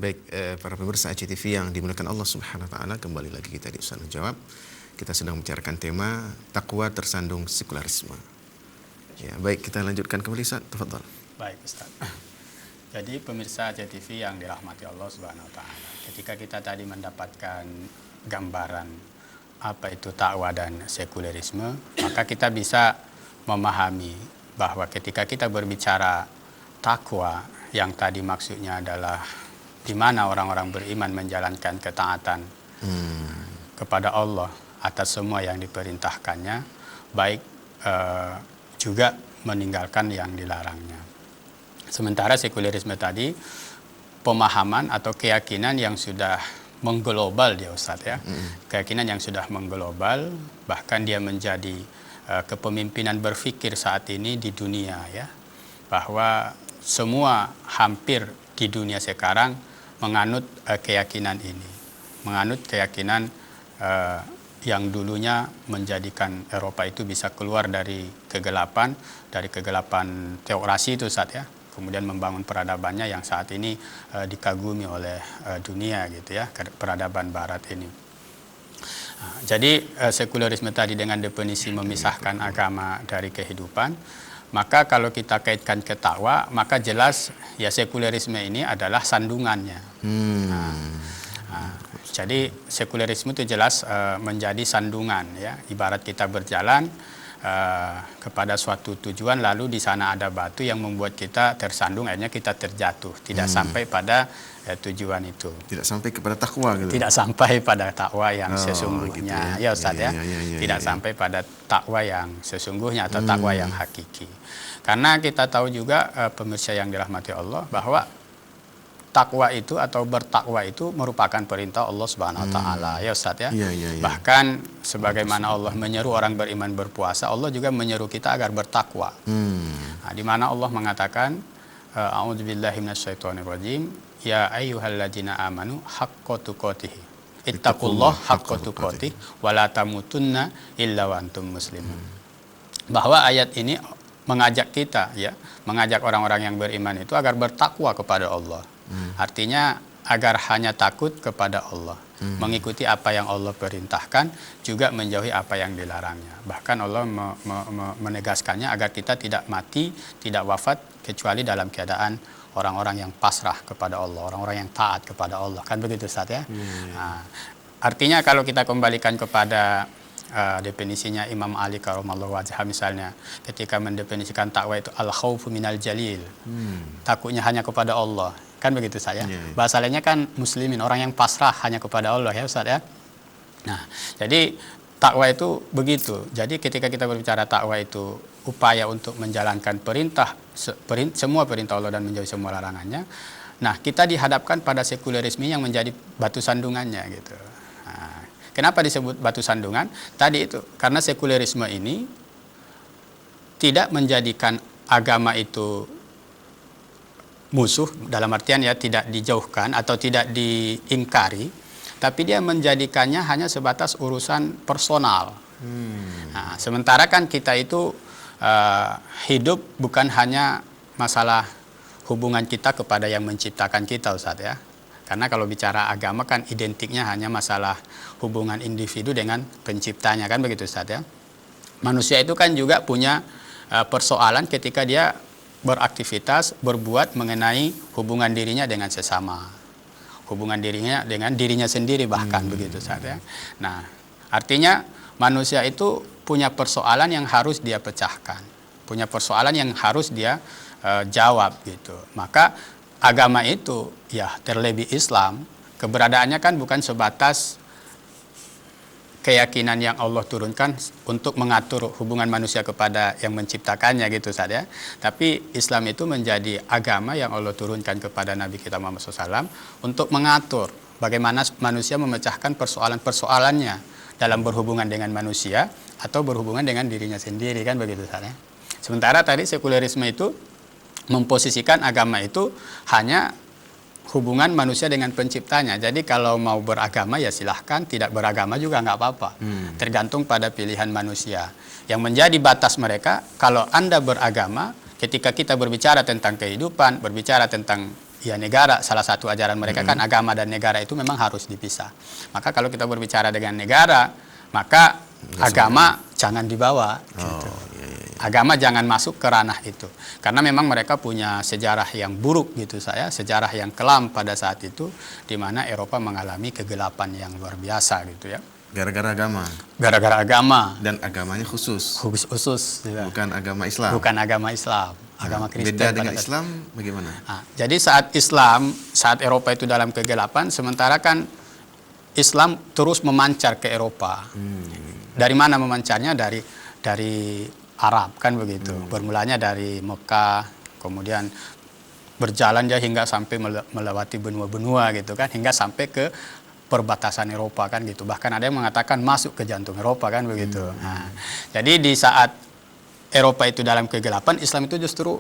Baik, para pemirsa ACTV yang dimuliakan Allah Subhanahu wa taala, kembali lagi kita di Ustaz Jawab. Kita sedang membicarakan tema takwa tersandung sekularisme. Ya, baik, kita lanjutkan kembali Ustaz. Tafadhal. Baik, Ustaz. Jadi pemirsa ACTV yang dirahmati Allah Subhanahu wa taala, ketika kita tadi mendapatkan gambaran apa itu takwa dan sekularisme, maka kita bisa memahami bahwa ketika kita berbicara takwa, yang tadi maksudnya adalah di mana orang-orang beriman menjalankan ketaatan kepada Allah atas semua yang diperintahkannya, baik juga meninggalkan yang dilarangnya. Sementara sekularisme tadi pemahaman atau keyakinan yang sudah mengglobal dia Ustadz ya. Keyakinan yang sudah mengglobal, bahkan dia menjadi kepemimpinan berpikir saat ini di dunia ya. Bahwa semua hampir di dunia sekarang menganut keyakinan ini. Menganut keyakinan yang dulunya menjadikan Eropa itu bisa keluar dari kegelapan teokrasi itu Ustadz ya. Kemudian membangun peradabannya yang saat ini dikagumi oleh dunia gitu ya, peradaban barat ini. Jadi sekularisme tadi dengan definisi memisahkan agama dari kehidupan, maka kalau kita kaitkan ke takwa, maka jelas ya sekularisme ini adalah sandungannya. Jadi sekularisme itu jelas menjadi sandungan ya, ibarat kita berjalan kepada suatu tujuan, lalu di sana ada batu yang membuat kita tersandung, akhirnya kita terjatuh, tidak sampai pada tujuan itu. Tidak sampai kepada takwa gitu. Tidak sampai pada takwa yang sesungguhnya, gitu ya Ustaz ya. Tidak sampai pada takwa yang sesungguhnya atau takwa yang hakiki. Karena kita tahu juga pemirsa yang dirahmati Allah bahwa takwa itu atau bertakwa itu merupakan perintah Allah Subhanahu wa taala ya Ustaz ya. Bahkan sebagaimana Allah menyeru orang beriman berpuasa, Allah juga menyeru kita agar bertakwa. Nah, di mana Allah mengatakan a'udzubillahi minasyaitonirrajim, ya ayyuhalladzina amanu haqqa tuqatih. Ittaqullah haqqa tuqatih wa la tamutunna illa wa antum muslimun. Bahwa ayat ini mengajak kita ya, mengajak orang-orang yang beriman itu agar bertakwa kepada Allah. Artinya agar hanya takut kepada Allah, mengikuti apa yang Allah perintahkan, juga menjauhi apa yang dilarangnya. Bahkan Allah menegaskannya agar kita tidak mati, tidak wafat kecuali dalam keadaan orang-orang yang pasrah kepada Allah, orang-orang yang taat kepada Allah. Kan begitu Ustaz ya? Nah, artinya kalau kita kembalikan kepada definisinya Imam Ali karramallahu wajhah misalnya, ketika mendefinisikan takwa itu al-khaufu minal jalil, takutnya hanya kepada Allah. Kan begitu saya. Bahasa lainnya kan muslimin, orang yang pasrah hanya kepada Allah ya Ustaz ya. Nah, jadi takwa itu begitu. Jadi ketika kita berbicara takwa itu upaya untuk menjalankan semua perintah Allah dan menjauhi semua larangannya. Nah, kita dihadapkan pada sekularisme yang menjadi batu sandungannya gitu. Nah, kenapa disebut batu sandungan? Tadi itu karena sekularisme ini tidak menjadikan agama itu musuh, dalam artian ya tidak dijauhkan atau tidak diingkari, tapi dia menjadikannya hanya sebatas urusan personal. Nah, sementara kan kita itu hidup bukan hanya masalah hubungan kita kepada yang menciptakan kita Ustaz ya. Karena kalau bicara agama kan identiknya hanya masalah hubungan individu dengan penciptanya, kan begitu Ustaz ya. Manusia itu kan juga punya persoalan ketika dia beraktivitas, berbuat mengenai hubungan dirinya dengan sesama, hubungan dirinya dengan dirinya sendiri bahkan begitu saja. Nah, artinya manusia itu punya persoalan yang harus dia pecahkan, punya persoalan yang harus dia jawab gitu. Maka agama itu ya terlebih Islam, keberadaannya kan bukan sebatas keyakinan yang Allah turunkan untuk mengatur hubungan manusia kepada yang menciptakannya gitu saja. Tapi Islam itu menjadi agama yang Allah turunkan kepada Nabi kita Muhammad SAW untuk mengatur bagaimana manusia memecahkan persoalan-persoalannya dalam berhubungan dengan manusia atau berhubungan dengan dirinya sendiri, kan begitu saja. Sementara tadi sekularisme itu memposisikan agama itu hanya hubungan manusia dengan penciptanya. Jadi kalau mau beragama ya silahkan, tidak beragama juga nggak apa-apa. Tergantung pada pilihan manusia. Yang menjadi batas mereka, kalau Anda beragama, ketika kita berbicara tentang kehidupan, berbicara tentang ya negara, salah satu ajaran mereka kan agama dan negara itu memang harus dipisah. Maka kalau kita berbicara dengan negara, maka agama jangan dibawa. Gitu. Agama jangan masuk ke ranah itu, karena memang mereka punya sejarah yang buruk gitu sejarah yang kelam pada saat itu, di mana Eropa mengalami kegelapan yang luar biasa gitu ya. Gara-gara agama. Gara-gara agama. Dan agamanya khusus. Khusus. Ya. Bukan agama Islam. Bukan agama Islam, agama Kristen. Beda dengan Islam bagaimana? Jadi saat Eropa itu dalam kegelapan, sementara kan Islam terus memancar ke Eropa. Dari mana memancarnya? Dari Arab kan begitu. Bermulanya dari Mekah, kemudian berjalan dia hingga sampai melewati benua-benua gitu kan, hingga sampai ke perbatasan Eropa kan gitu. Bahkan ada yang mengatakan masuk ke jantung Eropa kan begitu. Nah, jadi di saat Eropa itu dalam kegelapan, Islam itu justru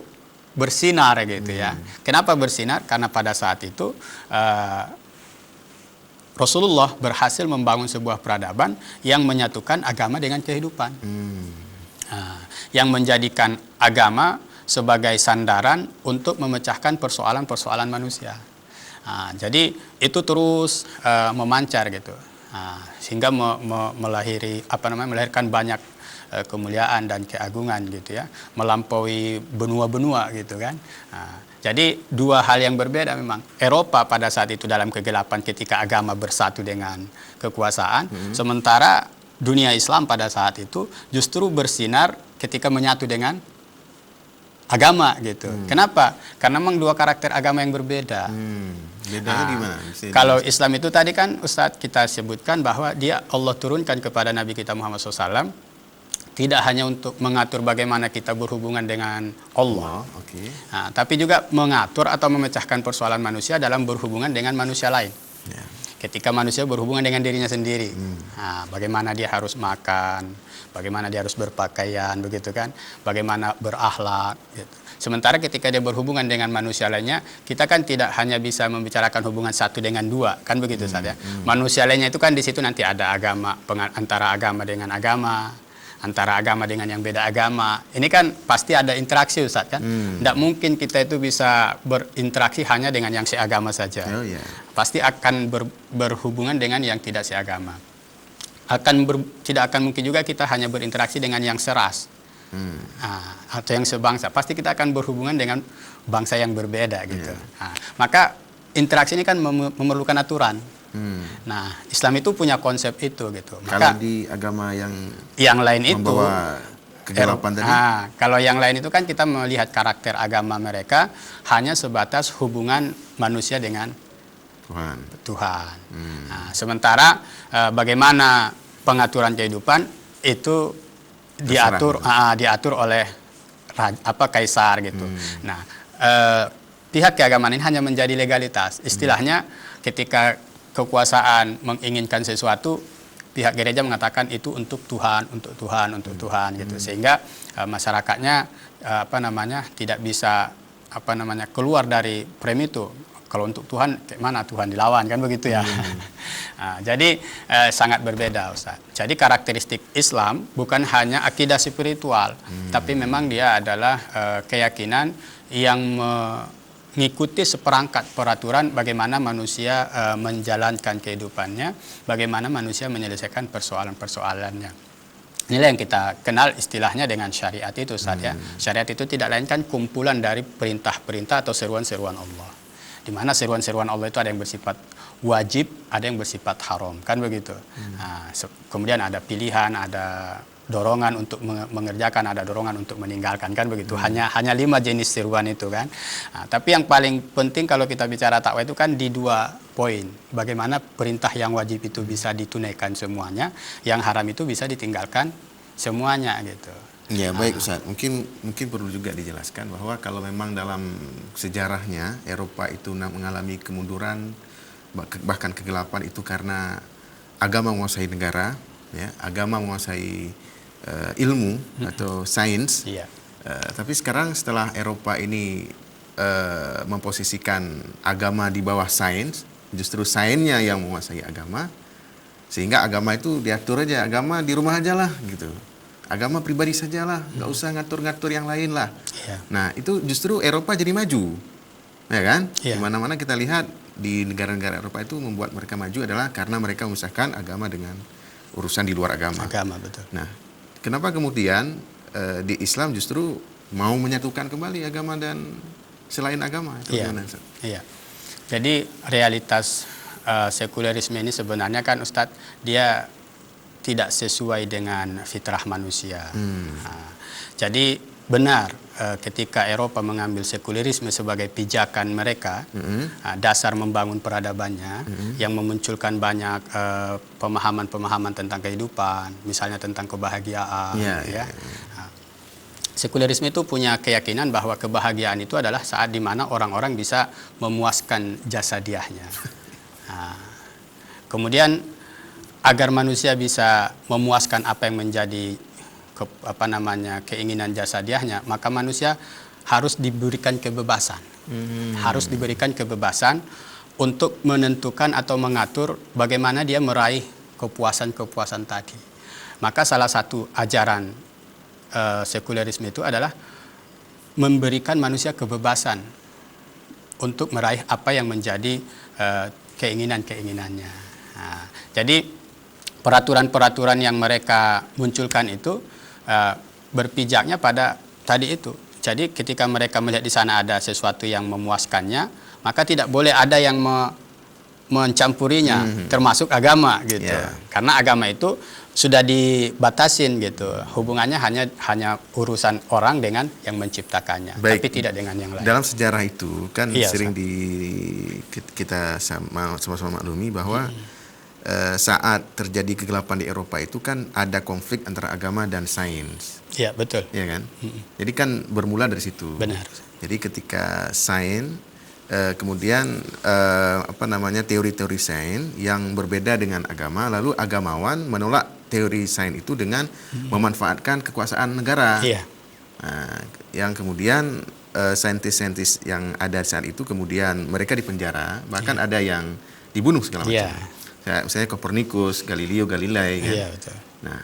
bersinar gitu ya. Kenapa bersinar? Karena pada saat itu Rasulullah berhasil membangun sebuah peradaban yang menyatukan agama dengan kehidupan. Yang menjadikan agama sebagai sandaran untuk memecahkan persoalan-persoalan manusia. Jadi itu terus memancar gitu, sehingga melahirkan banyak kemuliaan dan keagungan gitu ya, melampaui benua-benua gitu kan. Jadi dua hal yang berbeda memang. Eropa pada saat itu dalam kegelapan ketika agama bersatu dengan kekuasaan, sementara dunia Islam pada saat itu justru bersinar ketika menyatu dengan agama gitu. Kenapa? Karena memang dua karakter agama yang berbeda. Bedanya di mana? Kalau Islam itu tadi kan Ustadz kita sebutkan bahwa dia Allah turunkan kepada Nabi kita Muhammad SAW tidak hanya untuk mengatur bagaimana kita berhubungan dengan Allah, tapi juga mengatur atau memecahkan persoalan manusia dalam berhubungan dengan manusia lain. Ketika manusia berhubungan dengan dirinya sendiri, bagaimana dia harus makan, bagaimana dia harus berpakaian, begitu kan, bagaimana berakhlak. Gitu. Sementara ketika dia berhubungan dengan manusia lainnya, kita kan tidak hanya bisa membicarakan hubungan satu dengan dua, kan begitu saja. Manusia lainnya itu kan di situ nanti ada agama, antara agama dengan agama, antara agama dengan yang beda agama. Ini kan pasti ada interaksi Ustaz kan. Tidak mungkin kita itu bisa berinteraksi hanya dengan yang seagama saja. Pasti akan berhubungan dengan yang tidak seagama. Tidak akan mungkin juga kita hanya berinteraksi dengan yang seras. Atau yang sebangsa. Pasti kita akan berhubungan dengan bangsa yang berbeda gitu. Maka interaksi ini kan memerlukan aturan. Nah, Islam itu punya konsep itu gitu. Maka, kalau di agama yang lain itu membawa kegelapan tadi. Kalau yang lain itu kan kita melihat karakter agama mereka hanya sebatas hubungan manusia dengan Tuhan. Sementara bagaimana pengaturan kehidupan itu diatur oleh kaisar gitu. Nah, pihak keagamaan ini hanya menjadi legalitas. Istilahnya ketika kekuasaan menginginkan sesuatu, pihak gereja mengatakan itu untuk Tuhan gitu, sehingga masyarakatnya tidak bisa keluar dari frame itu. Kalau untuk Tuhan, mana Tuhan dilawan kan begitu ya. Jadi sangat berbeda Ustaz. Jadi karakteristik Islam bukan hanya akidah spiritual, tapi memang dia adalah keyakinan yang mengikuti seperangkat peraturan bagaimana manusia menjalankan kehidupannya, bagaimana manusia menyelesaikan persoalan-persoalannya. Inilah yang kita kenal istilahnya dengan syariat itu Ustaz ya. Syariat itu tidak lain kan kumpulan dari perintah-perintah atau seruan-seruan Allah. Di mana seruan-seruan Allah itu ada yang bersifat wajib, ada yang bersifat haram, kan begitu. Kemudian ada pilihan, ada dorongan untuk mengerjakan, ada dorongan untuk meninggalkan, kan begitu. Hanya 5 jenis seruan itu kan. Tapi yang paling penting kalau kita bicara takwa itu kan di 2 poin. Bagaimana perintah yang wajib itu bisa ditunaikan semuanya, yang haram itu bisa ditinggalkan semuanya gitu. Ya baik Ustaz, mungkin perlu juga dijelaskan bahwa kalau memang dalam sejarahnya Eropa itu mengalami kemunduran bahkan kegelapan itu karena agama menguasai negara, ya, agama menguasai ilmu atau sains. Tapi sekarang setelah Eropa ini memposisikan agama di bawah sains, justru sainsnya yang menguasai agama, sehingga agama itu diatur aja, agama di rumah aja lah gitu. Agama pribadi sajalah, nggak usah ngatur-ngatur yang lain lah. Nah itu justru Eropa jadi maju. ya kan? Iya. Di mana-mana kita lihat di negara-negara Eropa itu membuat mereka maju adalah karena mereka memisahkan agama dengan urusan di luar agama. Agama, betul. Nah, kenapa kemudian di Islam justru mau menyatukan kembali agama dan selain agama? Itu Iya. gimana, Ustaz? Iya. Jadi realitas sekulerisme ini sebenarnya kan Ustadz, dia tidak sesuai dengan fitrah manusia. Nah, jadi benar ketika Eropa mengambil sekulerisme sebagai pijakan mereka, dasar membangun peradabannya, yang memunculkan banyak pemahaman-pemahaman tentang kehidupan, misalnya tentang kebahagiaan. Ya. Nah, sekulerisme itu punya keyakinan bahwa kebahagiaan itu adalah saat dimana orang-orang bisa memuaskan jasadiahnya. Nah, kemudian agar manusia bisa memuaskan apa yang menjadi keinginan jasadiahnya, maka manusia harus diberikan kebebasan. Harus diberikan kebebasan untuk menentukan atau mengatur bagaimana dia meraih kepuasan-kepuasan tadi. Maka salah satu ajaran sekulerisme itu adalah memberikan manusia kebebasan untuk meraih apa yang menjadi keinginan-keinginannya. Nah, jadi peraturan-peraturan yang mereka munculkan itu berpijaknya pada tadi itu. Jadi ketika mereka melihat di sana ada sesuatu yang memuaskannya, maka tidak boleh ada yang mencampurinya, termasuk agama gitu. Karena agama itu sudah dibatasin gitu. Hubungannya hanya urusan orang dengan yang menciptakannya, tapi tidak dengan yang lain. Dalam sejarah itu kan sering kita sama-sama maklumi bahwa saat terjadi kegelapan di Eropa itu kan ada konflik antara agama dan sains. Iya, betul. Iya kan? Jadi kan bermula dari situ. Benar. Jadi ketika sains kemudian teori-teori sains yang berbeda dengan agama, lalu agamawan menolak teori sains itu dengan memanfaatkan kekuasaan negara. Iya. Nah, yang kemudian saintis-saintis yang ada saat itu kemudian mereka dipenjara, bahkan ada yang dibunuh segala macam. Misalnya Kopernikus, Galileo Galilei kan. Iya, betul. Nah,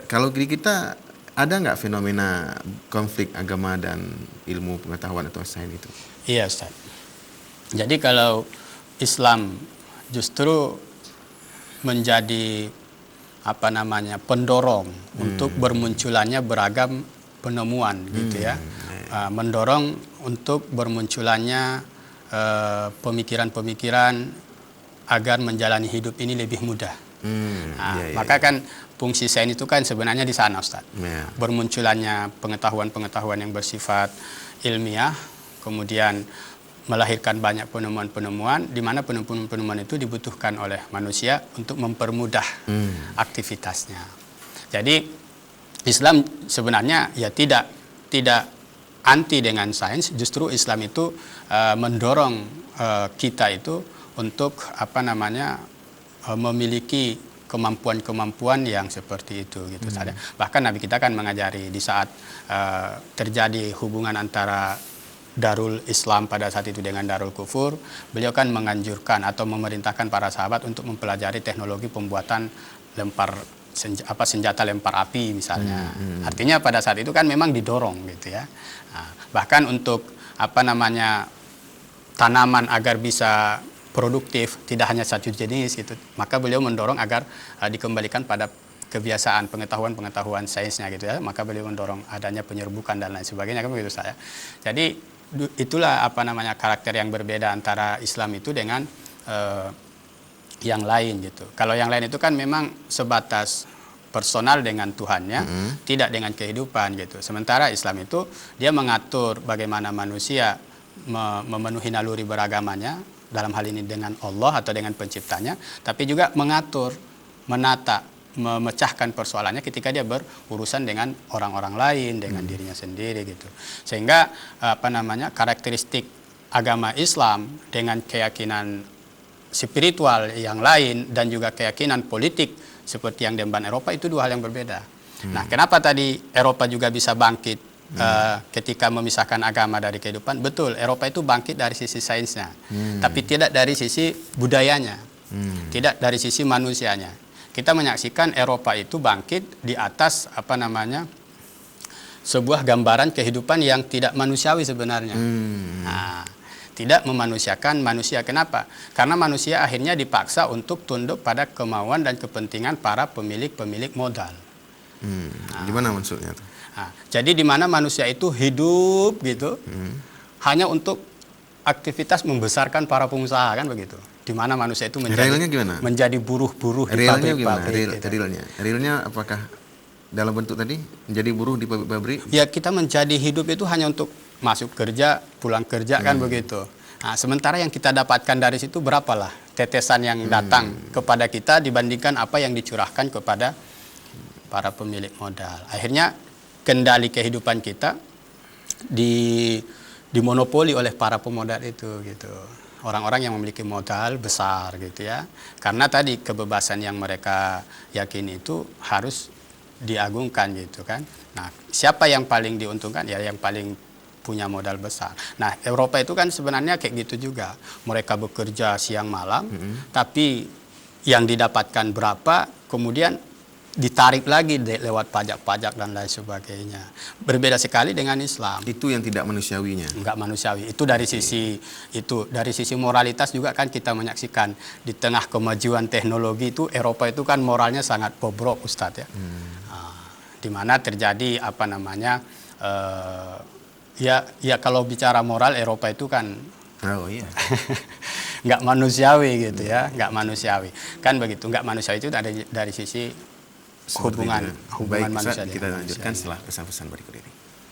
kalau di kita ada nggak fenomena konflik agama dan ilmu pengetahuan atau sains itu? Iya, Ustaz. Jadi kalau Islam justru menjadi pendorong untuk bermunculannya beragam penemuan gitu ya. Mendorong untuk bermunculannya pemikiran-pemikiran agar menjalani hidup ini lebih mudah. Maka kan fungsi sains itu kan sebenarnya di sana, Ustaz. Bermunculannya pengetahuan-pengetahuan yang bersifat ilmiah, kemudian melahirkan banyak penemuan-penemuan, di mana penemuan-penemuan itu dibutuhkan oleh manusia untuk mempermudah aktivitasnya. Jadi Islam sebenarnya ya tidak anti dengan sains, justru Islam itu mendorong kita itu untuk memiliki kemampuan-kemampuan yang seperti itu gitu saja. Bahkan Nabi kita kan mengajari di saat terjadi hubungan antara Darul Islam pada saat itu dengan Darul Kufur, beliau kan menganjurkan atau memerintahkan para sahabat untuk mempelajari teknologi pembuatan senjata lempar api misalnya. Artinya pada saat itu kan memang didorong gitu ya. Nah, bahkan untuk tanaman agar bisa produktif, tidak hanya satu jenis gitu. Maka beliau mendorong agar dikembalikan pada kebiasaan pengetahuan sainsnya gitu ya. Maka beliau mendorong adanya penyerbukan dan lain sebagainya kan begitu saya. Jadi itulah karakter yang berbeda antara Islam itu dengan yang lain gitu. Kalau yang lain itu kan memang sebatas personal dengan Tuhannya, tidak dengan kehidupan gitu. Sementara Islam itu dia mengatur bagaimana manusia memenuhi naluri beragamanya, dalam hal ini dengan Allah atau dengan penciptanya, tapi juga mengatur, menata, memecahkan persoalannya ketika dia berurusan dengan orang-orang lain, dengan dirinya sendiri gitu. Sehingga karakteristik agama Islam dengan keyakinan spiritual yang lain dan juga keyakinan politik seperti yang diemban Eropa itu dua hal yang berbeda. Nah, kenapa tadi Eropa juga bisa bangkit ketika memisahkan agama dari kehidupan? Betul, Eropa itu bangkit dari sisi sainsnya, tapi tidak dari sisi budayanya, tidak dari sisi manusianya. Kita menyaksikan Eropa itu bangkit di atas sebuah gambaran kehidupan yang tidak manusiawi sebenarnya. Nah, tidak memanusiakan manusia. Kenapa? Karena manusia akhirnya dipaksa untuk tunduk pada kemauan dan kepentingan para pemilik modal. Gimana maksudnya tuh? Nah, jadi di mana manusia itu hidup gitu, hanya untuk aktivitas membesarkan para pengusaha, kan begitu. Di mana manusia itu menjadi buruh-buruh di pabrik-pabrik. Realnya apakah dalam bentuk tadi menjadi buruh di pabrik? Ya, kita menjadi hidup itu hanya untuk masuk kerja, pulang kerja, kan begitu. Nah, sementara yang kita dapatkan dari situ berapalah tetesan yang datang kepada kita dibandingkan apa yang dicurahkan kepada para pemilik modal. Akhirnya kendali kehidupan kita dimonopoli oleh para pemodal itu gitu. Orang-orang yang memiliki modal besar gitu ya. Karena tadi kebebasan yang mereka yakini itu harus diagungkan gitu kan. Nah, siapa yang paling diuntungkan? Ya yang paling punya modal besar. Nah, Eropa itu kan sebenarnya kayak gitu juga. Mereka bekerja siang malam, tapi yang didapatkan berapa, kemudian ditarik lagi lewat pajak-pajak dan lain sebagainya. Berbeda sekali dengan Islam. Itu yang tidak manusiawinya. Enggak manusiawi. Itu dari sisi moralitas juga kan kita menyaksikan di tengah kemajuan teknologi itu Eropa itu kan moralnya sangat bobrok, Ustadz ya. Di mana terjadi ya kalau bicara moral Eropa itu kan nggak manusiawi gitu ya, nggak manusiawi kan begitu, nggak manusiawi itu dari sisi hubungan Baik, manusia. kita lanjutkan setelah pesan-pesan berikut ini.